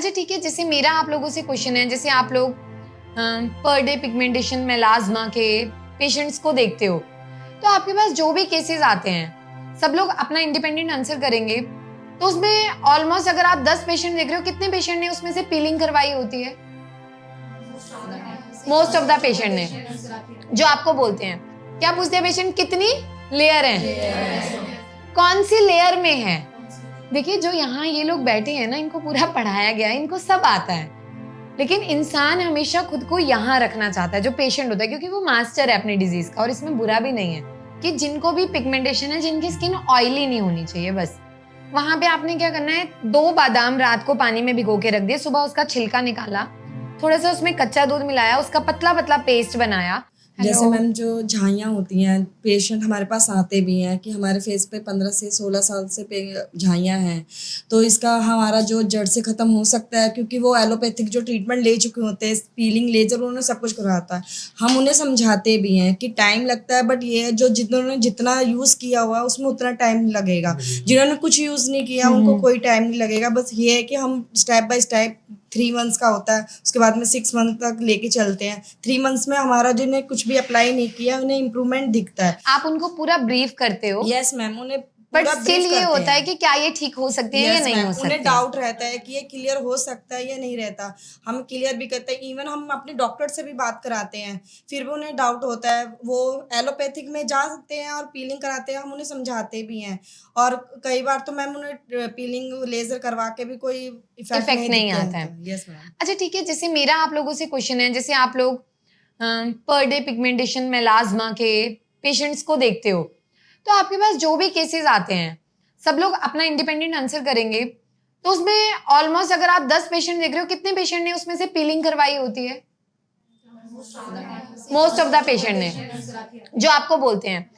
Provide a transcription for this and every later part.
अच्छा ठीक है, जैसे मेरा आप लोगों से क्वेश्चन है, जैसे आप लोग पर डे पिगमेंटेशन मेलाज्मा के पेशेंट्स को देखते हो, तो आपके पास जो भी केसेस आते हैं सब लोग अपना इंडिपेंडेंट आंसर करेंगे, तो उसमें ऑलमोस्ट अगर आप 10 पेशेंट देख रहे हो, कितने पेशेंट ने उसमें से पीलिंग करवाई होती है? मोस्ट ऑफ द पेशेंट ने। जो आपको बोलते हैं, क्या पूछते हैं पेशेंट, कितनी लेयर है, कौन सी लेयर में है? देखिए, जो यहाँ ये लोग बैठे हैं ना, इनको पूरा पढ़ाया गया है, इनको सब आता है, लेकिन इंसान हमेशा खुद को यहाँ रखना चाहता है, जो पेशेंट होता है, क्योंकि वो मास्टर है अपनी डिजीज का। और इसमें बुरा भी नहीं है कि जिनको भी पिगमेंटेशन है, जिनकी स्किन ऑयली नहीं होनी चाहिए, बस वहां पे आपने क्या करना है, 2 बादाम रात को पानी में भिगो के रख दिए, सुबह उसका छिलका निकाला, थोड़ा सा उसमें कच्चा दूध मिलाया, उसका पतला पतला पेस्ट बनाया। जैसे मैम जो झाइयाँ होती हैं, पेशेंट हमारे पास आते भी हैं कि हमारे फेस पे 15 से 16 साल से झाइयाँ हैं, तो इसका हमारा जो जड़ से ख़त्म हो सकता है, क्योंकि वो एलोपैथिक जो ट्रीटमेंट ले चुके होते हैं, पीलिंग, लेजर, उन्होंने सब कुछ करवाता है। हम उन्हें समझाते भी हैं कि टाइम लगता है, बट ये जो जिन्होंने जितना यूज़ किया हुआ उसमें उतना टाइम लगेगा, जिन्होंने कुछ यूज़ नहीं किया उनको कोई टाइम नहीं लगेगा। बस ये है कि हम स्टेप बाय स्टेप 3 मंथ्स का होता है, उसके बाद में 6 मंथ तक लेके चलते हैं। 3 मंथ्स में हमारा जिन्हें कुछ भी अप्लाई नहीं किया उन्हें इम्प्रूवमेंट दिखता है। आप उनको पूरा ब्रीफ करते हो? यस मैम, उन्हें बट स्टिल ये होता है कि क्या ये ठीक हो सकते हैं या नहीं हो सकते? उन्हें डाउट रहता है कि ये क्लियर हो सकता है या नहीं रहता। हम क्लियर भी करते हैं, इवन हम अपने डॉक्टर से भी बात कराते हैं, फिर भी उन्हें डाउट होता है। वो एलोपैथिक में जा सकते हैं और पीलिंग कराते हैं, हम उन्हें समझाते भी हैं। और कई बार तो मैम उन्हें पीलिंग लेजर करवा के भी कोई इफेक्ट नहीं आता है। Yes ma'am. अच्छा ठीक है, जैसे मेरा आप लोगों से क्वेश्चन है, जैसे आप लोग पर डे पिगमेंटेशन मेलाज्मा के पेशेंट्स को देखते हो, तो आपके पास जो भी केसेस आते हैं सब लोग अपना इंडिपेंडेंट आंसर करेंगे, तो उसमें ऑलमोस्ट अगर आप 10 पेशेंट देख रहे हो, कितने पेशेंट ने उसमें से पीलिंग करवाई होती है? मोस्ट ऑफ द पेशेंट ने, जो आपको बोलते हैं।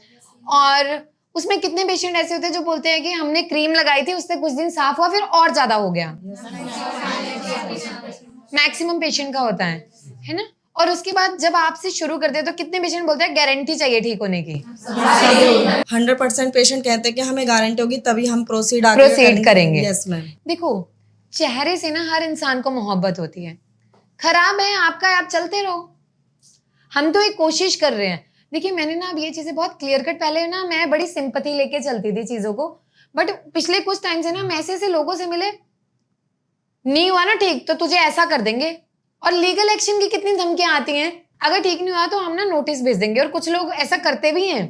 और उसमें कितने पेशेंट ऐसे होते हैं जो बोलते हैं कि हमने क्रीम लगाई थी, उससे कुछ दिन साफ हुआ, फिर और ज्यादा हो गया? मैक्सिमम पेशेंट का होता है ना? और उसके बाद जब आपसे शुरू करते हैं तो कितने पेशेंट बोलते हैं गारंटी चाहिए ठीक होने की? 100% पेशेंट कहते हैं कि हमें गारंटी होगी तभी हम प्रोसीड करेंगे। Yes ma'am. देखो, चेहरे से ना हर इंसान को मोहब्बत होती है। खराब है आपका, आप चलते रहो, हम तो एक कोशिश कर रहे हैं। देखिए, मैंने ना अब ये चीजें बहुत क्लियर कट, पहले ना मैं बड़ी सिंपैथी लेके चलती थी चीजों को, बट पिछले कुछ टाइम से ना मैसेज से लोगों से मिले, नहीं हुआ ना ठीक तो तुझे ऐसा कर देंगे, और लीगल एक्शन की कितनी धमकियां आती हैं, अगर ठीक नहीं हुआ तो हम ना नोटिस भेज देंगे, और कुछ लोग ऐसा करते भी हैं।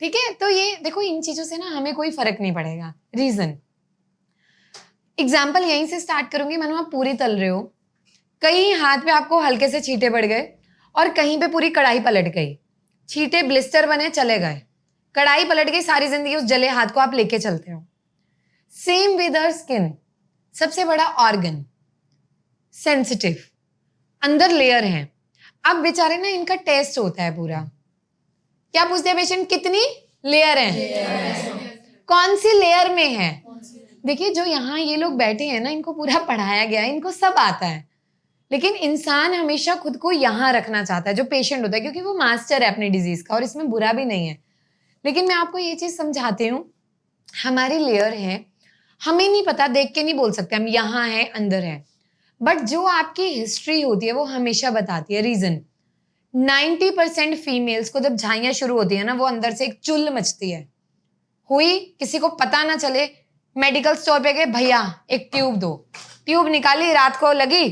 ठीक है, तो ये देखो, इन चीजों से ना हमें कोई फर्क नहीं पड़ेगा। रीजन, एग्जाम्पल यहीं से स्टार्ट करूंगी। मानो आप पूरी तल रहे हो, कहीं हाथ पे आपको हल्के से छींटे पड़ गए, और कहीं पे पूरी कढ़ाई पलट गई, छींटे ब्लिस्टर बने, चले गए, कढ़ाई पलट गई, सारी जिंदगी उस जले हाथ को आप लेके चलते हो। सेम विद आवर स्किन, सबसे बड़ा ऑर्गन, सेंसिटिव, अंदर लेयर है। अब बेचारे ना, इनका टेस्ट होता है पूरा, क्या पूछते हैं पेशेंट, कितनी लेयर है, कौन सी लेयर में है? देखिए, जो यहाँ ये लोग बैठे हैं ना, इनको पूरा पढ़ाया गया है, इनको सब आता है, लेकिन इंसान हमेशा खुद को यहाँ रखना चाहता है, जो पेशेंट होता है, क्योंकि वो मास्टर है अपनी डिजीज का। और इसमें बुरा भी नहीं है, लेकिन मैं आपको ये चीज समझाती हूँ, हमारी लेयर है, हमें नहीं पता, देख के नहीं बोल सकते हम यहाँ है अंदर है, बट जो आपकी हिस्ट्री होती है वो हमेशा बताती है। रीजन, 90% फीमेल्स को जब झाइयां शुरू होती है ना, वो अंदर से एक चुल मचती है, हुई, किसी को पता ना चले, मेडिकल स्टोर पे गए, भैया एक ट्यूब दो, ट्यूब निकाली, रात को लगी,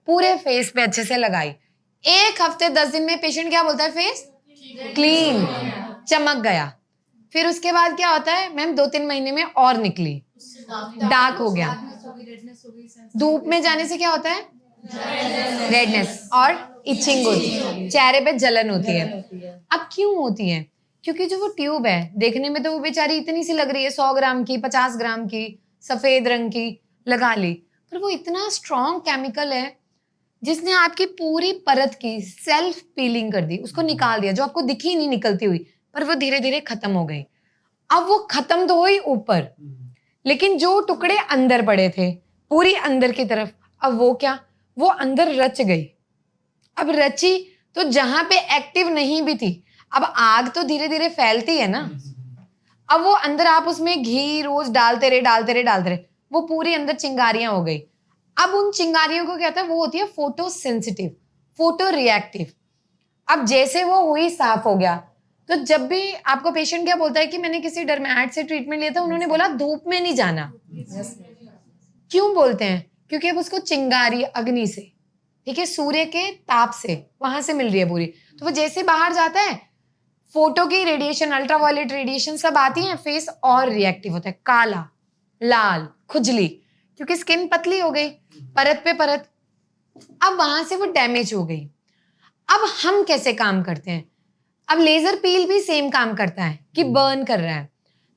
पूरे फेस पे अच्छे से लगाई, 1 हफ्ते 10 दिन में पेशेंट क्या बोलता है, फेस क्लीन, चमक गया। फिर उसके बाद क्या होता है मैम, 2-3 महीने में और निकली, डार्क हो गया। धूप में जाने से क्या होता है, रेडनेस और इचिंग होती है, चेहरे पे जलन होती है। अब क्यों होती है? क्योंकि जो वो ट्यूब है, देखने में तो वो बेचारी इतनी सी लग रही है, 100 ग्राम की, 50 ग्राम की, सफेद रंग की, लगा ली, पर वो इतना स्ट्रॉन्ग केमिकल है जिसने आपकी पूरी परत की सेल्फ पीलिंग कर दी, उसको निकाल दिया, जो आपको दिखी नहीं निकलती हुई, पर वो धीरे धीरे खत्म हो गई। अब वो खत्म तो हुई ऊपर, लेकिन जो टुकड़े अंदर पड़े थे पूरी अंदर की तरफ, अब वो क्या, वो अंदर रच गई। अब रची तो जहां पे एक्टिव नहीं भी थी, अब आग तो धीरे धीरे फैलती है ना, अब वो अंदर आप उसमें घी रोज डालते रहे, वो पूरी अंदर चिंगारियां हो गई। अब उन चिंगारियों को क्या होता है, वो होती है फोटो सेंसिटिव, फोटो रिएक्टिव। अब जैसे वो हुई, साफ हो गया, तो जब भी आपको पेशेंट क्या बोलता है कि मैंने किसी डर्मेट से ट्रीटमेंट लिया था, उन्होंने बोला धूप में नहीं जाना। क्यों बोलते हैं? क्योंकि अब उसको चिंगारी अग्नि से, ठीक है, सूर्य के ताप से वहां से मिल रही है पूरी, तो वो जैसे बाहर जाता है, फोटो की रेडिएशन, अल्ट्रावायलेट रेडिएशन सब आती है, फेस और रिएक्टिव होता है, काला, लाल, खुजली, क्योंकि स्किन पतली हो गई, परत पे परत। अब वहां से वो डैमेज हो गई। अब हम कैसे काम करते हैं? अब लेजर पील भी सेम काम करता है कि बर्न कर रहा है।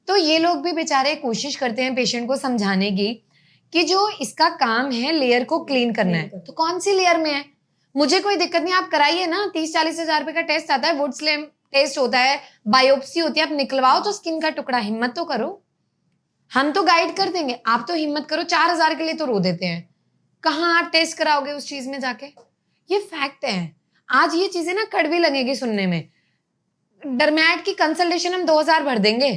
तो ये लोग भी बेचारे कोशिश करते हैं पेशेंट को समझाने की कि जो इसका काम है लेयर को क्लीन करना है, तो कौन सी लेयर में है, मुझे कोई दिक्कत नहीं, आप कराइए ना, 30-40 हजार रुपए का टेस्ट आता है, वुड स्लैम टेस्ट होता है, बायोप्सी होती है, आप निकलवाओ तो स्किन का टुकड़ा, हिम्मत तो करो, हम तो गाइड कर देंगे, आप तो हिम्मत करो। 4,000 के लिए तो रो देते हैं, कहाँ आप टेस्ट कराओगे उस चीज में जाके? ये फैक्ट है। आज ये चीजें ना कड़वी लगेगी सुनने में, डरमैट की कंसल्टेशन हम 2,000 भर देंगे,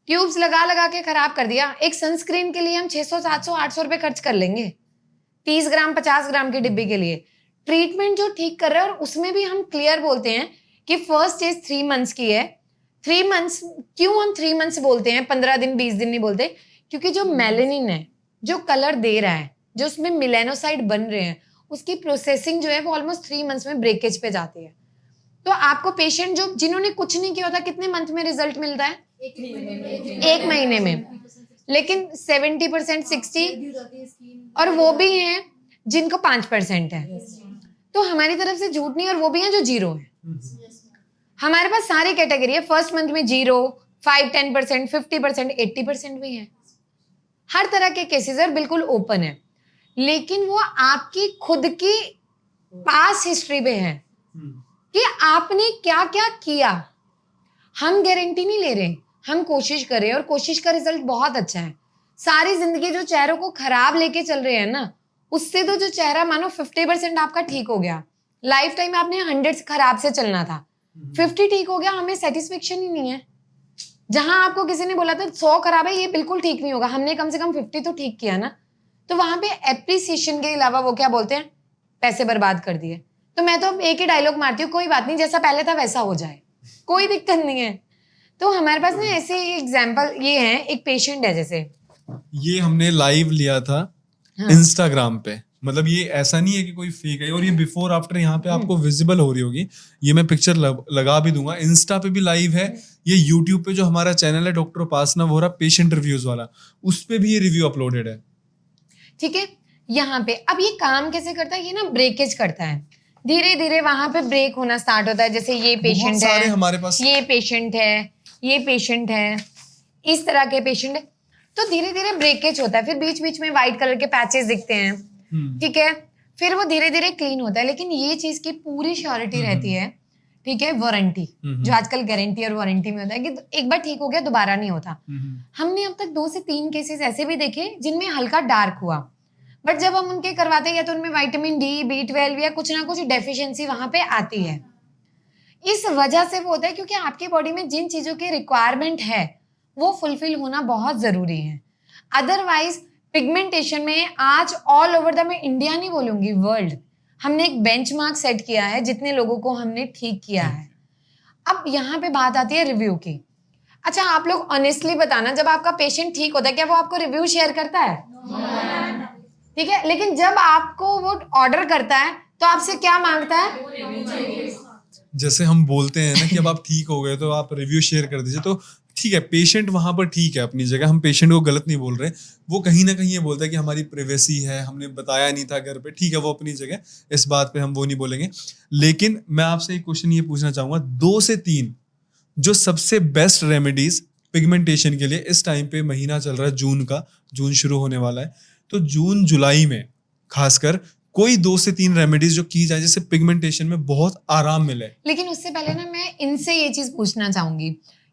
ट्यूब्स लगा लगा के खराब कर दिया, एक सनस्क्रीन के लिए हम 600, 700, 800 रुपए खर्च कर लेंगे, 30 ग्राम 50 ग्राम की डिब्बी के लिए। ट्रीटमेंट जो ठीक कर रहे हैं, और उसमें भी हम क्लियर बोलते हैं कि फर्स्ट स्टेज 3 मंथ्स की है। 3 मंथ्स क्यों हम 3 मंथ्स बोलते हैं, 15 दिन 20 दिन नहीं बोलते? क्योंकि जो मेलेनिन है, जो कलर दे रहा है, जो उसमें मिलेनोसाइट बन रहे हैं, उसकी प्रोसेसिंग जो है वो ऑलमोस्ट 3 मंथ्स में ब्रेकेज पे जाती है। तो आपको पेशेंट जो जिन्होंने कुछ नहीं किया होता, कितने मंथ में रिजल्ट मिलता है? 1 महीने में। लेकिन 70%, 60, और वो भी हैं जिनको 5% है। तो हमारी तरफ से झूठ नहीं, और वो भी हैं जो 0 है। हमारे पास सारी कैटेगरी है, फर्स्ट मंथ में 0, 5, 10%, 50%, 80% भी है, हर तरह के केसेस है, बिल्कुल ओपन है। लेकिन वो आपकी खुद की पास हिस्ट्री पे है कि आपने क्या क्या किया। हम गारंटी नहीं ले रहे, हम कोशिश कर रहे हैं, और कोशिश का रिजल्ट बहुत अच्छा है। सारी जिंदगी जो चेहरों को खराब लेके चल रहे हैं ना, उससे तो जो चेहरा मानो 50% आपका ठीक हो गया, लाइफ टाइम आपने 100 खराब से चलना था, 50 ठीक हो गया, हमें सेटिस्फेक्शन ही नहीं है। जहां आपको किसी ने बोला था 100 खराब है, ये बिल्कुल ठीक नहीं होगा, हमने कम से कम 50 तो ठीक किया ना। तो वहां पे एप्रिसिएशन के अलावा वो क्या बोलते हैं, पैसे बर्बाद कर दिए। तो मैं तो अब एक ही डायलॉग मारती हूँ, कोई बात नहीं, जैसा पहले था वैसा हो जाए, कोई दिक्कत नहीं है। तो हमारे पास ना ऐसे एग्जाम्पल ये है, एक पेशेंट है, जैसे ये हमने लाइव लिया था इंस्टाग्राम पे, मतलब ये ऐसा नहीं है कि कोई फेक है, और ये बिफोर आफ्टर यहाँ पे आपको विजिबल हो रही होगी, ये मैं पिक्चर लगा भी दूंगा, इंस्टा पे भी लाइव है, ये यूट्यूब पे जो हमारा चैनल है डॉक्टर उपासना वोहरा पेशेंट रिव्यूज वाला, उस पे भी ये रिव्यू अपलोडेड है। ठीक है, यहाँ पे अब ये काम कैसे करता है, ये ना ब्रेकेज करता है, धीरे धीरे वहां पे ब्रेक होना स्टार्ट होता है। जैसे ये पेशेंट है, हमारे पास ये पेशेंट है, ये पेशेंट है, इस तरह के पेशेंट है, तो धीरे धीरे ब्रेकेज होता है। फिर बीच बीच में व्हाइट कलर के पैचेस दिखते हैं, ठीक है, फिर वो धीरे धीरे क्लीन होता है। लेकिन ये चीज की पूरी श्योरिटी रहती है, ठीक है, वारंटी, जो आजकल गारंटी और वारंटी में होता है कि एक बार ठीक हो गया दोबारा नहीं होता। हमने अब तक 2 से 3 केसेस ऐसे भी देखे जिनमें हल्का डार्क हुआ, बट जब हम उनके करवाते हैं, या तो उनमें विटामिन डी, B12 या कुछ ना कुछ डेफिशिएंसी वहां पे आती है। इस वजह से वो होता है क्योंकि आपकी बॉडी में जिन चीजों की रिक्वायरमेंट है वो फुलफिल होना बहुत जरूरी है। अदरवाइज पिगमेंटेशन में आज ऑल ओवर द, मैं इंडिया नहीं बोलूंगी, वर्ल्ड, हमने एक बेंचमार्क सेट किया है, जितने लोगों को हमने ठीक किया है। अब यहाँ पे बात आती है रिव्यू की। अच्छा, आप लोग ऑनेस्टली बताना, जब आपका पेशेंट ठीक होता है, क्या वो आपको रिव्यू शेयर करता है? ठीक है, लेकिन जब आपको वो ऑर्डर करता है तो आपसे क्या मांगता है? जैसे हम बोलते हैं ना कि अब आप ठीक हो गए तो आप रिव्यू शेयर कर दीजिए, तो ठीक है, पेशेंट वहां पर ठीक है अपनी जगह, हम पेशेंट को गलत नहीं बोल रहे, वो कहीं ना कहीं ये बोलता है कि हमारी प्राइवेसी है, हमने बताया नहीं था घर पे, ठीक है, वो अपनी जगह, इस बात पे हम वो नहीं बोलेंगे। लेकिन मैं आपसे एक क्वेश्चन ये पूछना चाहूंगा, 2 से 3 जो सबसे बेस्ट रेमेडीज पिगमेंटेशन के लिए इस टाइम पे, महीना चल रहा है जून का, जून शुरू होने वाला है, तो जून जुलाई में खासकर कोई 2 से 3 रेमेडीज जो की जाए जिससे पिगमेंटेशन में बहुत आराम मिले। लेकिन उससे पहले ना मैं इनसे ये चीज पूछना चाहूंगी,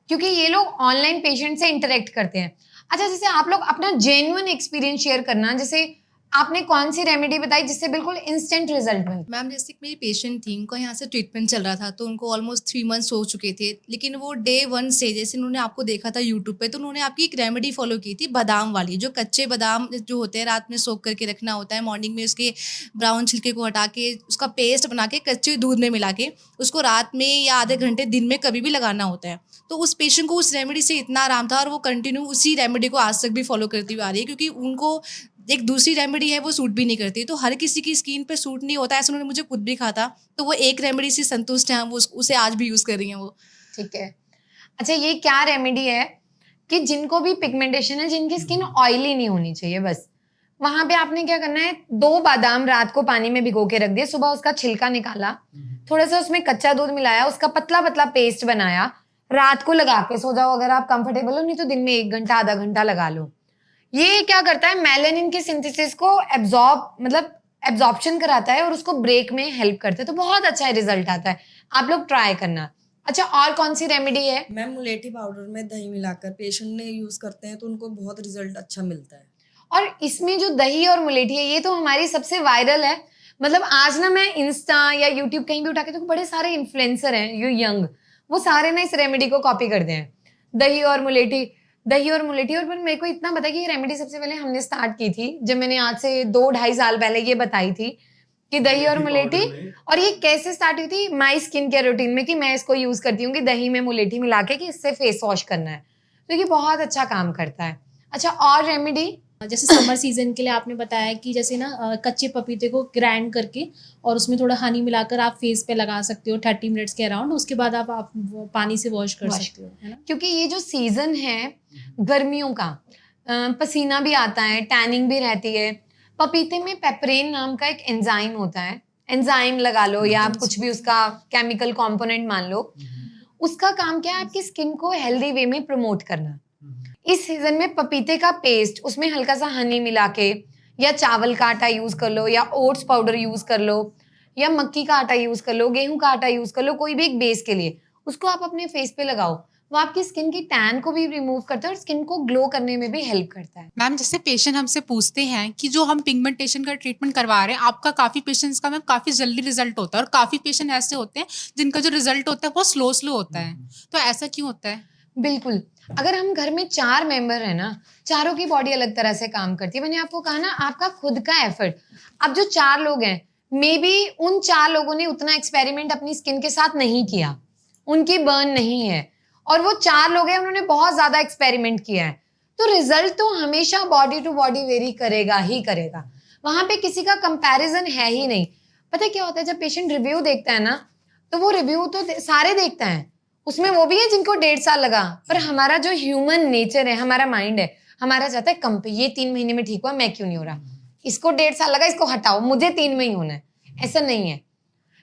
क्योंकि ये लोग ऑनलाइन पेशेंट से इंटरेक्ट करते हैं। अच्छा, जैसे आप लोग अपना जेन्युइन एक्सपीरियंस शेयर करना, जैसे आपने कौन सी रेमेडी बताई जिससे बिल्कुल इंस्टेंट रिजल्ट मिले? मैम जैसे कि मेरी पेशेंट थी, उनका यहाँ से ट्रीटमेंट चल रहा था, तो उनको ऑलमोस्ट 3 मंथ्स हो चुके थे, लेकिन वो डे 1 से जैसे उन्होंने आपको देखा था यूट्यूब पे, तो उन्होंने आपकी एक रेमेडी फॉलो की थी बादाम वाली, जो कच्चे बादाम जो होते हैं रात में सोख करके रखना होता है, मॉर्निंग में उसके ब्राउन छिलके को हटा के उसका पेस्ट बना के कच्चे दूध में मिला के उसको रात में या आधे घंटे दिन में कभी भी लगाना होता है। तो उस पेशेंट को उस रेमेडी से इतना आराम था और वो कंटिन्यू उसी रेमेडी को आज तक भी फॉलो करती हुई आ रही है, क्योंकि उनको एक दूसरी रेमेडी है वो सूट भी नहीं करती। तो हर किसी की स्किन पे सूट नहीं होता, ऐसा उन्होंने मुझे खुद भी कहा था, तो वो एक रेमेडी से संतुष्ट हैं, वो उसे आज भी यूज़ कर रही हैं वो। ठीक है। अच्छा, ये क्या रेमेडी है कि जिनको भी पिगमेंटेशन है, जिनकी स्किन ऑयली नहीं होनी चाहिए, बस वहां पे आपने क्या करना है, 2 बादाम रात को पानी में भिगो के रख दिए, सुबह उसका छिलका निकाला, थोड़ा सा उसमें कच्चा दूध मिलाया, उसका पतला पतला पेस्ट बनाया, रात को लगा के सो जाओ अगर आप कंफर्टेबल हो, नहीं तो दिन में 1 घंटा आधा घंटा लगा लो। ये क्या करता है, मेलानिन के सिंथेसिस को एब्जॉर्प्शन कराता है और उसको ब्रेक में हेल्प करता है, तो बहुत अच्छा रिजल्ट आता है, आप लोग ट्राई करना। अच्छा, और कौन सी रेमेडी है? मैम मुलेठी पाउडर में दही मिलाकर पेशेंट ने यूज करते हैं तो उनको बहुत रिजल्ट अच्छा मिलता है। और इसमें जो दही और मुलेठी है, ये तो हमारी सबसे वायरल है। मतलब आज ना मैं इंस्टा या यूट्यूब कहीं भी उठा के, तो बड़े सारे इन्फ्लुएंसर हैं यू यंग, वो सारे ना इस रेमेडी को कॉपी करते हैं, दही और मुलेठी। और फिर मेरे को इतना पता है कि ये रेमेडी सबसे पहले हमने स्टार्ट की थी जब मैंने आज से 2-2.5 साल पहले ये बताई थी कि दही और मुलेठी। और ये कैसे स्टार्ट हुई थी, माई स्किन केयर रूटीन में, कि मैं इसको यूज करती हूँ कि दही में मुलेठी मिला के कि इससे फेस वॉश करना है, तो ये बहुत अच्छा काम करता है। अच्छा, और रेमेडी? जैसे समर सीजन के लिए आपने बताया कि जैसे ना कच्चे पपीते को ग्राइंड करके और उसमें थोड़ा हनी मिलाकर आप फेस पे लगा सकते हो 30 मिनट्स के अराउंड, उसके बाद आप वो पानी से वॉश कर सकते हो, है ना। क्योंकि ये जो सीजन है गर्मियों का, पसीना भी आता है, टैनिंग भी रहती है। पपीते में पेपरेन नाम का एक एंजाइम होता है, एंजाइम लगा लो या आप कुछ भी उसका केमिकल कंपोनेंट मान लो, उसका काम क्या है, आपकी स्किन को हेल्दी वे में प्रमोट करना। इस सीजन में पपीते का पेस्ट, उसमें हल्का सा हनी मिला के, या चावल का आटा यूज कर लो, या ओट्स पाउडर यूज कर लो, या मक्की का आटा यूज कर लो, गेहूं का आटा यूज कर लो, कोई भी एक बेस के लिए, उसको आप अपने फेस पे लगाओ, वो आपकी स्किन की टैन को भी रिमूव करता है और स्किन को ग्लो करने में भी हेल्प करता है। मैम जैसे पेशेंट हमसे पूछते हैं कि जो हम पिगमेंटेशन का ट्रीटमेंट करवा रहे हैं, आपका काफ़ी पेशेंट्स का मैम काफ़ी जल्दी रिजल्ट होता है और काफ़ी पेशेंट ऐसे होते हैं जिनका जो रिजल्ट होता है वो स्लो होता है, तो ऐसा क्यों होता है? बिल्कुल, अगर हम घर में 4 मेंबर है ना, चारों की बॉडी अलग तरह से काम करती है। मैंने आपको कहा ना, आपका खुद का एफर्ट, अब जो 4 लोग हैं, मे बी उन 4 लोगों ने उतना एक्सपेरिमेंट अपनी स्किन के साथ नहीं किया, उनकी बर्न नहीं है, और वो 4 लोग हैं, उन्होंने बहुत ज्यादा एक्सपेरिमेंट किया है, तो रिजल्ट तो हमेशा बॉडी टू बॉडी वेरी करेगा ही करेगा, वहां पे किसी का कंपैरिजन है ही नहीं। पता है क्या होता है, जब पेशेंट रिव्यू देखता है ना, तो वो रिव्यू तो सारे देखता है, उसमें वो भी है जिनको 1.5 साल लगा, पर हमारा जो ह्यूमन नेचर है, हमारा माइंड है, हमारा चाहता है कम पे, ये 3 महीने में ठीक हुआ, मैं क्यों नहीं हो रहा, इसको 1.5 साल लगा, इसको हटाओ, मुझे 3 में ही होना है। ऐसा नहीं है।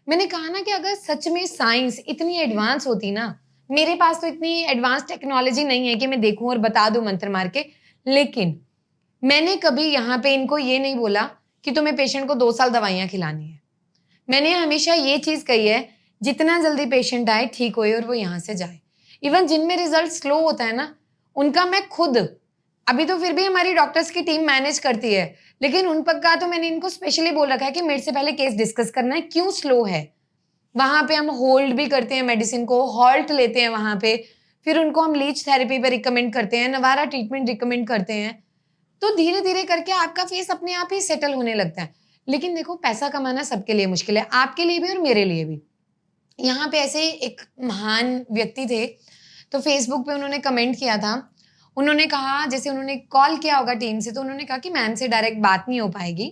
मैंने कहा ना कि अगर सच में साइंस इतनी एडवांस होती ना, मेरे पास तो इतनी एडवांस टेक्नोलॉजी नहीं है कि मैं देखूं और बता दूं मंत्र मार के, लेकिन मैंने कभी यहाँ पे इनको ये नहीं बोला कि तुम्हें पेशेंट को 2 साल दवाइयां खिलानी है। मैंने हमेशा ये चीज कही है, जितना जल्दी पेशेंट आए, ठीक होए और वो यहाँ से जाए। इवन जिनमें रिजल्ट स्लो होता है ना, उनका मैं खुद, अभी तो फिर भी हमारी डॉक्टर्स की टीम मैनेज करती है, लेकिन उन पर का तो मैंने इनको स्पेशली बोल रखा है कि मेरे से पहले केस डिस्कस करना है, क्यों स्लो है। वहां पे हम होल्ड भी करते हैं मेडिसिन को, हॉल्ट लेते हैं वहां पे, फिर उनको हम लीच थेरेपी पे रिकमेंड करते हैं, नवारा ट्रीटमेंट रिकमेंड करते हैं, तो धीरे धीरे करके आपका फेस अपने आप ही सेटल होने लगता है। लेकिन देखो, पैसा कमाना सबके लिए मुश्किल है, आपके लिए भी और मेरे लिए भी। यहाँ पे ऐसे एक महान व्यक्ति थे, तो फेसबुक पे उन्होंने कमेंट किया था, उन्होंने कहा, जैसे उन्होंने कॉल किया होगा टीम से, तो उन्होंने कहा कि मैम से डायरेक्ट बात नहीं हो पाएगी।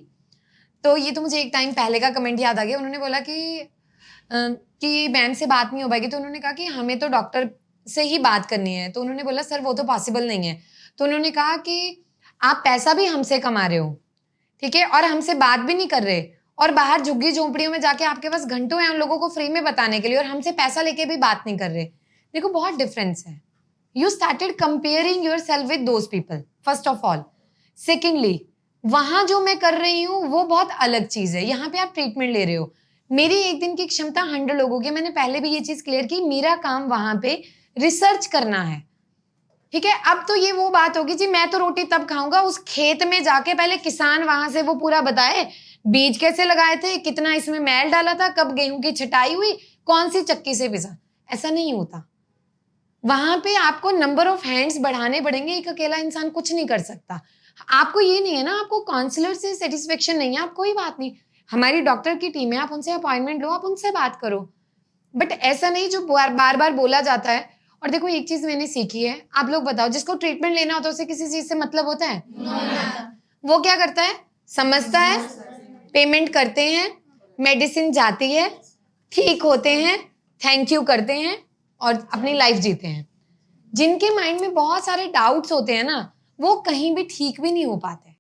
तो ये तो मुझे एक टाइम पहले का कमेंट याद आ गया। उन्होंने बोला कि मैम से बात नहीं हो पाएगी, तो उन्होंने कहा कि हमें तो डॉक्टर से ही बात करनी है। तो उन्होंने बोला सर वो तो पॉसिबल नहीं है। तो उन्होंने कहा कि आप पैसा भी हमसे कमा रहे हो, ठीक है, और हमसे बात भी नहीं कर रहे, और बाहर झुग्गी झोंपड़ियों में जाके आपके पास घंटों हैं उन लोगों को फ्री में बताने के लिए, और हमसे पैसा लेके भी बात नहीं कर रहे। देखो बहुत डिफरेंस है। You started comparing your self with those people, first of all. Secondly, वहां जो मैं कर रही हूँ वो बहुत अलग चीज है, यहाँ पे आप ट्रीटमेंट ले रहे हो। मेरी एक दिन की क्षमता 100 लोगों की, मैंने पहले भी ये चीज क्लियर की, मेरा काम वहां पे रिसर्च करना है, ठीक है, अब तो ये वो बात होगी जी, मैं तो रोटी तब खाऊंगा उस खेत में जाके, पहले किसान वहां से वो पूरा बताए बीज कैसे लगाए थे, कितना इसमें मैल डाला था, कब गेहूं की छटाई हुई, कौन सी चक्की से पिसा। ऐसा नहीं होता। वहां पे आपको नंबर ऑफ हैंड्स बढ़ाने पड़ेंगे, एक अकेला इंसान कुछ नहीं कर सकता। आपको ये नहीं है ना, आपको काउंसलर से सेटिस्फेक्शन नहीं है, आप कोई बात नहीं, हमारी डॉक्टर की टीम है, आप उनसे अपॉइंटमेंट लो, आप उनसे बात करो। बट ऐसा नहीं जो बार बार बोला जाता है। और देखो एक चीज मैंने सीखी है, आप लोग बताओ, जिसको ट्रीटमेंट लेना होता है उसे किसी चीज से मतलब होता है? वो क्या करता है, समझता है, पेमेंट करते हैं, मेडिसिन जाती है, ठीक होते हैं, थैंक यू करते हैं और अपनी लाइफ जीते हैं। जिनके माइंड में बहुत सारे डाउट्स होते हैं ना, वो कहीं भी ठीक भी नहीं हो पाते।